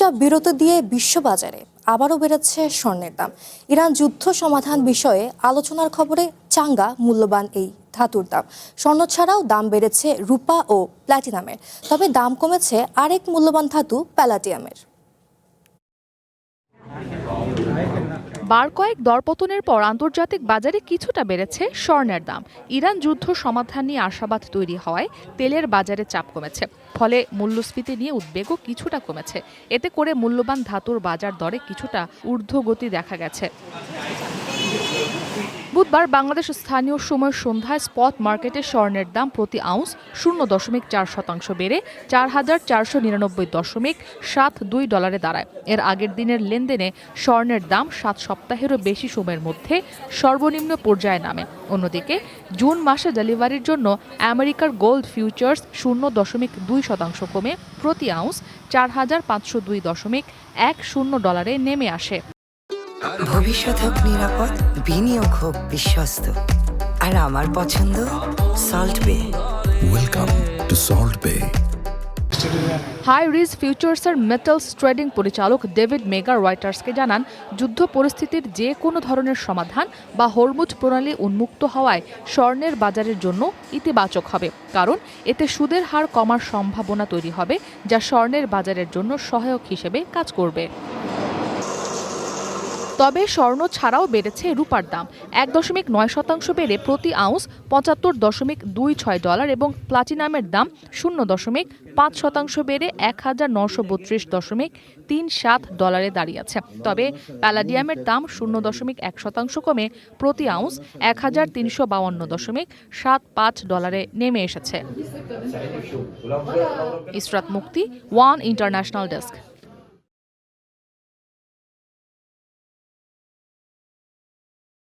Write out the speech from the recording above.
কিছুটা বিরতি দিয়ে বিশ্ববাজারে আবারও বেড়েছে স্বর্ণের দাম। ইরান যুদ্ধ সমাধান বিষয়ে আলোচনার খবরে চাঙ্গা মূল্যবান এই ধাতুর দাম। স্বর্ণ ছাড়াও দাম বেড়েছে রূপা ও প্ল্যাটিনামের, তবে দাম কমেছে আরেক মূল্যবান ধাতু প্যালাডিয়ামের। বার কয়েক দরপতনের পর আন্তর্জাতিক বাজারে কিছুটা বেড়েছে স্বর্ণের দাম। ইরান যুদ্ধ সমাধান নিয়ে আশাবাদ তৈরি হওয়ায় তেলের বাজারে চাপ কমেছে, ফলে মূল্যস্ফীতি নিয়ে উদ্বেগও কিছুটা কমেছে। এতে করে মূল্যবান ধাতুর বাজার দরে কিছুটা ঊর্ধ্বগতি দেখা গেছে। বুধবার বাংলাদেশ স্থানীয় সময় সন্ধ্যায় স্পট মার্কেটে স্বর্ণের দাম প্রতি আউন্স 0.4% বেড়ে 4,499.72 ডলারে দাঁড়ায়। এর আগের দিনের লেনদেনে স্বর্ণের দাম 7 সপ্তাহেরও বেশি সময়ের মধ্যে সর্বনিম্ন পর্যায়ে নামে। অন্যদিকে জুন মাসে ডেলিভারির জন্য আমেরিকার গোল্ড ফিউচার্স 0.2% কমে প্রতি আউন্স 4,502.10 ডলারে নেমে আসে। ভবিষ্যৎ হোক নিরাপদ, বিনিয়োগ হোক বিশ্বস্ত, আর আমার পছন্দ Salt Bay. Welcome to Salt Bay. High Ridge ফিউচার্সের মেটালস ট্রেডিং পরিচালক ডেভিড মেগার রয়টার্সকে জানান, যুদ্ধ পরিস্থিতির যে কোনো ধরনের সমাধান বা হরমুজ প্রণালী উন্মুক্ত হওয়ায় স্বর্ণের বাজারের জন্য ইতিবাচক হবে, কারণ এতে সুদের হার কমার সম্ভাবনা তৈরি হবে, যা স্বর্ণের বাজারের জন্য সহায়ক হিসেবে কাজ করবে। তবে স্বর্ণ ছাড়াও বেড়েছে রূপার দাম। 1.9% বেড়ে প্রতি আউন্স 75.26 ডলার এবং প্লাটিনামের দাম 0.5% বেড়ে 1,932.37 ডলারে দাঁড়িয়েছে। তবে প্যালাডিয়ামের দাম 0.1% কমে প্রতি আউন্স 1,352.75 ডলারে নেমে এসেছে। ইসরাত মুক্তি, ওয়ান ইন্টারন্যাশনাল ডেস্ক।